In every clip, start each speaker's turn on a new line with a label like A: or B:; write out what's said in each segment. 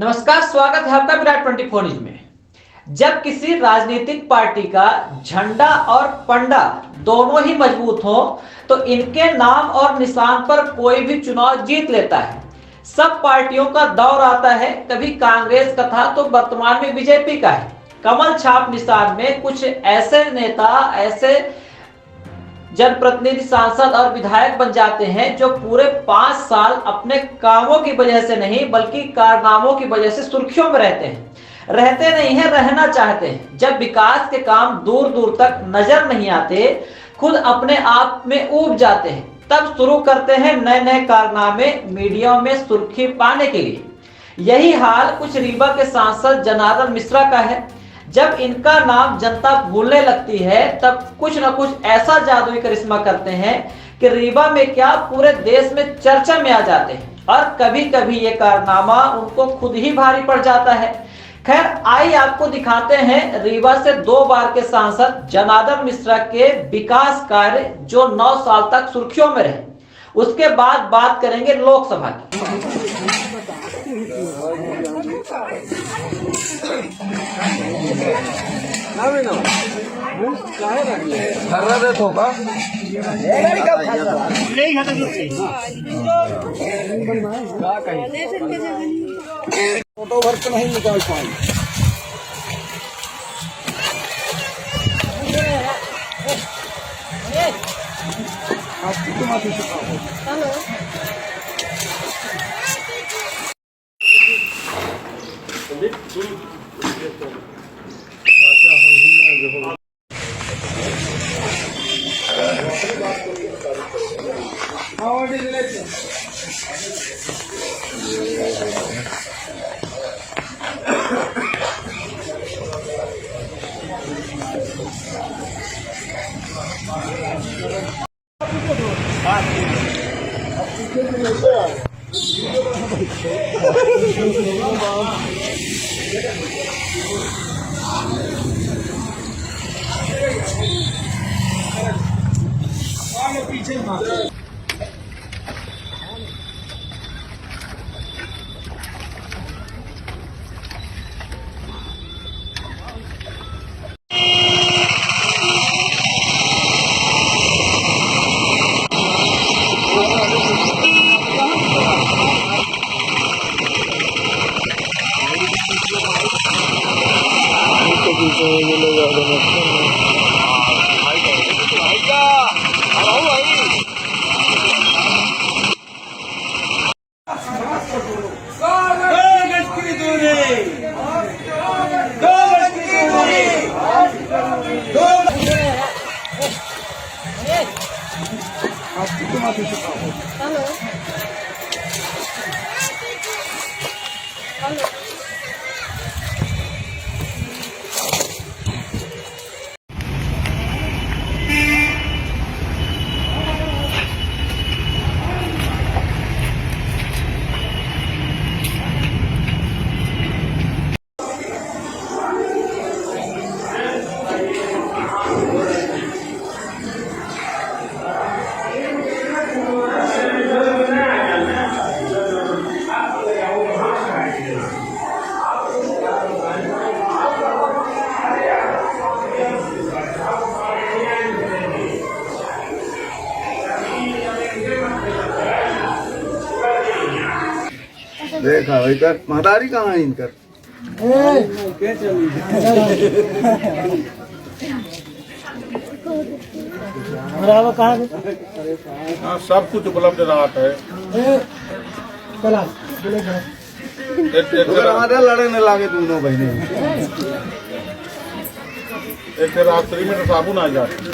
A: नमस्कार, स्वागत है आपका विराट 24 न्यूज में। जब किसी राजनीतिक पार्टी का झंडा और पंडा दोनों ही मजबूत हो तो इनके नाम और निशान पर कोई भी चुनाव जीत लेता है। सब पार्टियों का दौर आता है, कभी कांग्रेस का था तो वर्तमान में बीजेपी का है। कमल छाप निशान में कुछ ऐसे नेता, ऐसे जनप्रतिनिधि, सांसद और विधायक बन जाते हैं जो पूरे 5 साल अपने कामों की वजह से नहीं बल्कि कारनामों की वजह से सुर्खियों में रहते नहीं है, रहना चाहते हैं। जब विकास के काम दूर दूर तक नजर नहीं आते, खुद अपने आप में ऊब जाते हैं, तब शुरू करते हैं नए नए कारनामे मीडिया में सुर्खी पाने के लिए। यही हाल कुछ रीवा के सांसद जनार्दन मिश्रा का है। जब इनका नाम जनता भूलने लगती है तब कुछ न कुछ ऐसा जादुई करिश्मा करते हैं कि रीवा में क्या पूरे देश में चर्चा में आ जाते हैं और कभी कभी ये कारनामा उनको खुद ही भारी पड़ जाता है। खैर, आइए आपको दिखाते हैं रीवा से 2 बार के सांसद जनार्दन मिश्रा के विकास कार्य जो 9 साल तक सुर्खियों में रहे। उसके बाद बात करेंगे लोकसभा की।
B: फोटो भर तो नहीं निकाल पाए। पीछे देखा भाई कर महतारी कहाँ इनकर सब कुछ उपलब्ध रहता है। हमारे लड़ने लागे दोनों बहने। एक रात्रि में साबुन आ जाते।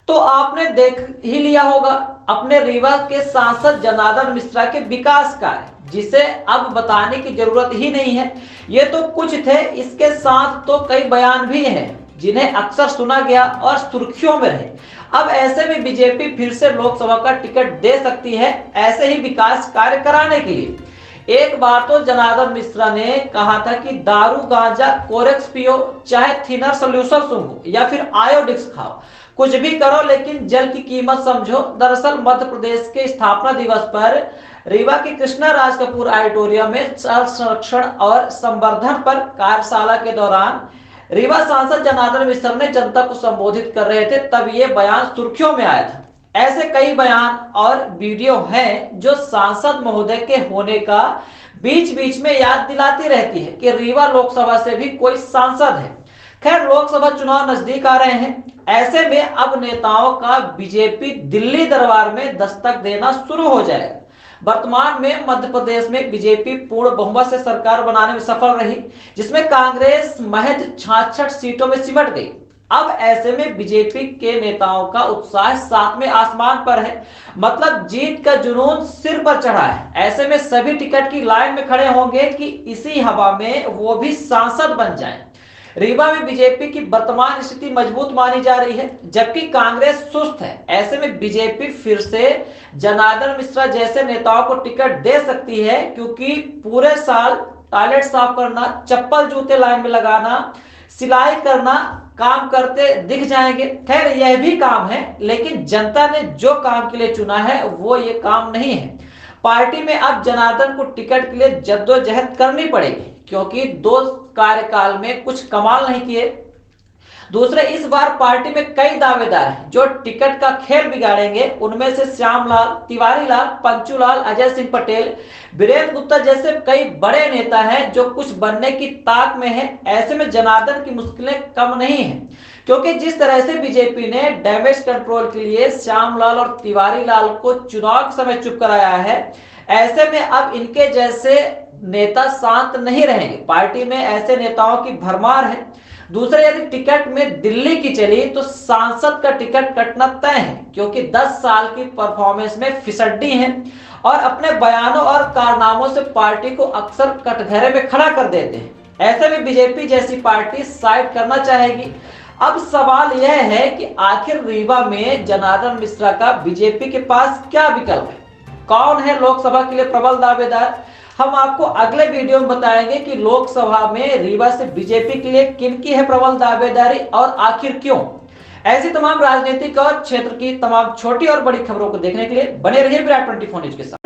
A: तो आपने देख ही लिया होगा अपने रीवा के सांसद जनार्दन मिश्रा के विकास कार्य, जिसे अब बताने की जरूरत ही नहीं है। ये तो कुछ थे, इसके साथ तो कई बयान भी हैं जिन्हें अक्सर सुना गया और सुर्खियों में रहे। अब ऐसे में बीजेपी फिर से लोकसभा का टिकट दे सकती है ऐसे ही विकास कार्य कराने के लिए। एक बार तो जनार्दन मिश्रा ने कहा था कि दारू, गांजा, कोरेक्स पियो, चाहे थिनर सोल्यूशन सूंघो या फिर आयोडिक्स खाओ, कुछ भी करो लेकिन जल की कीमत समझो। दरअसल मध्य प्रदेश के स्थापना दिवस पर रीवा के कृष्णा राज कपूर ऑडिटोरियम में जल संरक्षण और संवर्धन पर कार्यशाला के दौरान रीवा सांसद जनार्दन मिश्र ने जनता को संबोधित कर रहे थे, तब ये बयान सुर्खियों में आया था। ऐसे कई बयान और वीडियो हैं जो सांसद महोदय के होने का बीच बीच में याद दिलाती रहती है कि रीवा लोकसभा से भी कोई सांसद है। खैर, लोकसभा चुनाव नजदीक आ रहे हैं, ऐसे में अब नेताओं का बीजेपी दिल्ली दरबार में दस्तक देना शुरू हो जाएगा। वर्तमान में मध्य प्रदेश में बीजेपी पूर्ण बहुमत से सरकार बनाने में सफल रही, जिसमें कांग्रेस महज 66 सीटों में सिमट गई। अब ऐसे में बीजेपी के नेताओं का उत्साह सातवें आसमान पर है, मतलब जीत का जुनून सिर पर चढ़ा है। ऐसे में सभी टिकट की लाइन में खड़े होंगे कि इसी हवा में वो भी सांसद बन जाएं। रीवा में बीजेपी की वर्तमान स्थिति मजबूत मानी जा रही है, जबकि कांग्रेस सुस्त है। ऐसे में बीजेपी फिर से जनार्दन मिश्रा जैसे नेताओं को टिकट दे सकती है, क्योंकि पूरे साल टॉयलेट साफ करना, चप्पल जूते लाइन में लगाना, सिलाई करना काम करते दिख जाएंगे। खैर, यह भी काम है, लेकिन जनता ने जो काम के लिए चुना है वो ये काम नहीं है। पार्टी में अब जनार्दन को टिकट के लिए जद्दोजहद करनी पड़ेगी, क्योंकि 2 कार्यकाल में कुछ कमाल नहीं किए। दूसरे, इस बार पार्टी में कई दावेदार हैं जो टिकट का खेल बिगाड़ेंगे। उनमें से श्यामलाल, तिवारी लाल, पंचूलाल, अजय सिंह पटेल, वीरेंद्र गुप्ता जैसे कई बड़े नेता हैं जो कुछ बनने की ताक में हैं। ऐसे में जनार्दन की मुश्किलें कम नहीं हैं, क्योंकि जिस तरह से बीजेपी ने डैमेज कंट्रोल के लिए श्यामलाल और तिवारी लाल को चुनाव के समय चुप कराया है, ऐसे में अब इनके जैसे नेता शांत नहीं रहेंगे। पार्टी में ऐसे नेताओं की भरमार है। दूसरे, यदि टिकट में दिल्ली की चली तो सांसद का टिकट कटना तय है, क्योंकि 10 साल की परफॉर्मेंस में फिसड्डी है और अपने बयानों और कारनामों से पार्टी को अक्सर कटघरे में खड़ा कर देते हैं। ऐसे में बीजेपी जैसी पार्टी साइड करना चाहेगी। अब सवाल यह है कि आखिर रीवा में जनार्दन मिश्रा का बीजेपी के पास क्या विकल्प है? कौन है लोकसभा के लिए प्रबल दावेदार? हम आपको अगले वीडियो में बताएंगे कि लोकसभा में रीवा से बीजेपी के लिए किनकी है प्रबल दावेदारी और आखिर क्यों। ऐसी तमाम राजनीतिक और क्षेत्र की तमाम छोटी और बड़ी खबरों को देखने के लिए बने रहिए विराट 24 न्यूज के साथ।